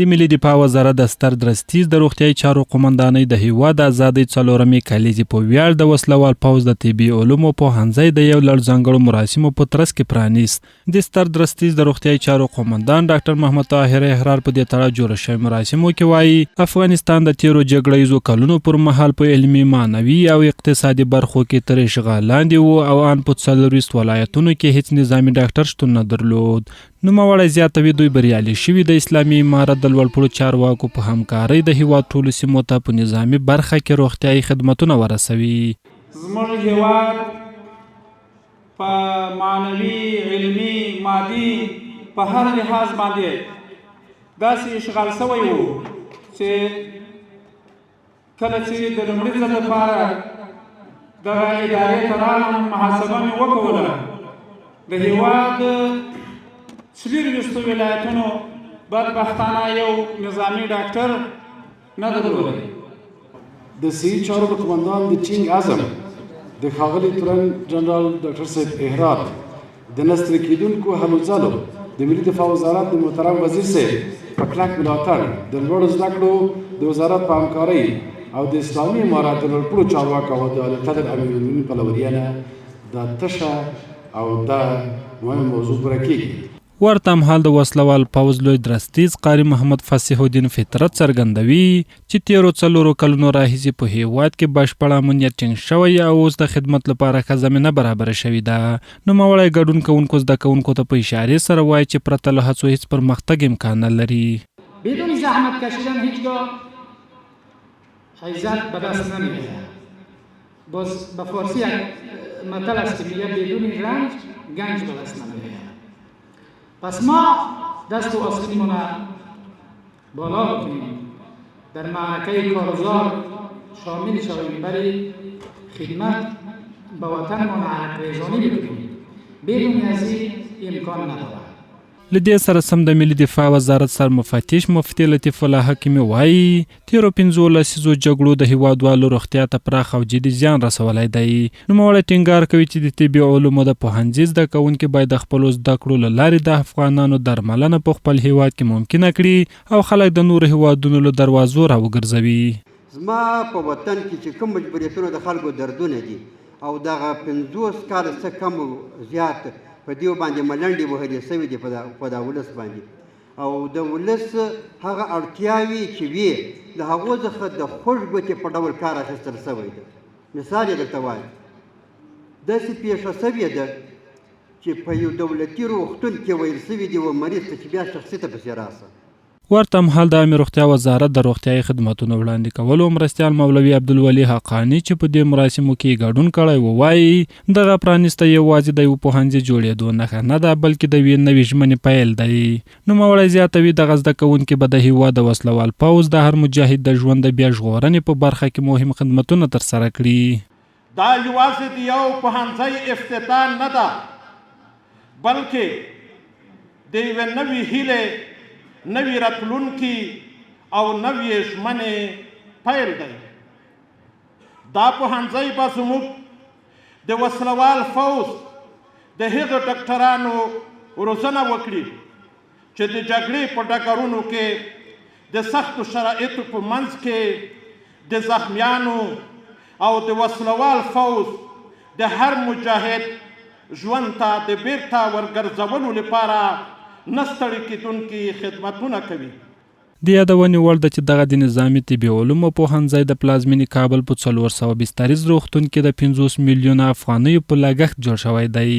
د ملي دفاع وزارت د ستر درستیز د روغتیايي چارو قومندانۍ د هیواد د ازادۍ څلورمې کلیزې په ویاړ د وسلوال پوځ د طبي علومو پوهنځی د یو لړ ځانګړو مراسمو په ترڅ کې پرانیست. د ستر درستیز د روغتیايي چارو قومندان ډاکټر محمد طاهر احرار په دې تړاو جوړ شوي مراسمو کې وایي افغانستان د تیرو جګړه ییزو کلونو پر مهال په علمي، معنوي او اقتصادي برخو کې تر اشغال لاندې و او ان په 40 ولایتونو کې هیڅ نظامي ډاکټر شتون نه درلود. نوموړی زیاتوي دوی بریالي شوي د اسلامي امارت د لوړپوړو چارواکو په همکارۍ د هیواد ټولو سیمو ته په نظامي برخه کې روغتیايي خدمتونه ورسوي. زموږ هیواد په معنوي، علمي، مادي په هر لحاظ باندې داسې اشغال شوی و چې کله چې د لومړي ځل لپاره دغه ادارې ته راغلم محاسبه مې وکوله. د هیواد 24 ولایتونو بدبختانه یو نظامي ډاکټر نه درلودی. د صحي چارو د قومندان د ټینګ عزم د ښاغلي تورن جنرال ډاکټر صاحب احرار د نستر کېدونکو هلو ځلو د ملي دفاع وزارت د محترم وزیر صاحب په کلک ملاتړ د لوړو زده کړو د وزارت په همکارۍ او د اسلامي امارت د لوړپوړو چارواکو او د اعلیتدر امیرالمؤمنین په لوریانه دا تشه او دا مهم موضوع پوره کېږي. ورته مهال د وسلوال پوځ لوی درستیز قاري محمد فصیح الدین فطرت څرګندوي چې تیرو 4 کلونو راهیسې په هیواد کې بشپړ امنیت ټینګ شوی او اوس د خدمت لپاره ښه زمینه برابره شوې ده. نوموړی ګډون کوونکو زده کوونکو ته په اشارې سره وایي چې پرته له هڅو هیڅ پرمختګ امکان نه لري. بدون زحمت کشیدن هیچگاه عزت به دست نمیآید. باز به فارسی یک متل است که میگه بدون رنج گنج به دست نمیآید. پس ما دست و آستینمون بالا بکنیم، در معرکه کارزار شامل شویم، برای خدمت به وطنمون عرق‌ریزانی بکنیم. بدون از این امکان ندارد. لدې سره سم د ملي دفاع وزارت سرمفتش مفتي لطیف الله حکیمي وایي تیرو 15 لسیزو جګړو د هیوادوالو روغتیا ته پراخ او جدي زیان رسولی دی. نوموړی ټینګار کوي چې د طبي علومو د پوهنځي زده کوونکي باید د خپلو زده کړو له لارې د افغانانو درملنه په خپل هیواد کې ممکنه کړي او خلک د نورو هیوادونو له دروازو راوګرځوي. زما په وطن کې چې کوم مجبوریتونه د خلکو دردونه دي او دغه 50 کاله څه کم زیات په دیو باندې ملنډې وهلې سوي دي په دا ولس باندې او د ولس هغه اړتیاوې چې وي د هغو څخه د خوږ ګوتې په ډول کار اخیستل سوی ده. مثال یې درته وایم، داسې پیښه سوې ده چې په یو دولتي روغتون کې ویل سوي دي و مریض ته چې بیا شخصي ته پسې راسه. ورته مهال د عامه روغتیا وزارت د روغتیايي خدماتو وړاندې کولو مرستیال مولوي عبدالولي حقانی چې په دې مراسمو کې ګډون کړی و وایي دغه پرانیسته یوازې د یو پوهنځي جوړېدو نښه نه ده بلکې د یوې نوې ژمنې پیل دی. نوموړی زیاتوي دغه زده کوونکي به د هیواد د وسلوال پوځ د هر مجاهد د ژوند د بیا ژغورنې په برخه کې مهم خدمتونه ترسره کړي. دا یوازې د یو پوهنځي افتتاح نه ده بلکې د یوې نوې هیلې، نوی راتلونکي او نوی ژمنې پیل دی. دا پوهنځی به زموږ د وسلوال فوز د هغو ډاکټرانو روزنه وکړي چې د جګړې په ډګرونو کې د سختو شرایطو په منځ کې د زخمیانو او د وسلوال فوز د هر مجاهد ژوند ته د بیرته ورګرځولو لپاره نستړي کېدونکي خدمتونه کوي. د یادونې وړ ده چې دغه د نظامي طبي علومو پوهنځی د پلازمینې کابل په 400 بستریز روغتون کې د 50 میلیونه افغانیو په لګښت جوړ شوی دی.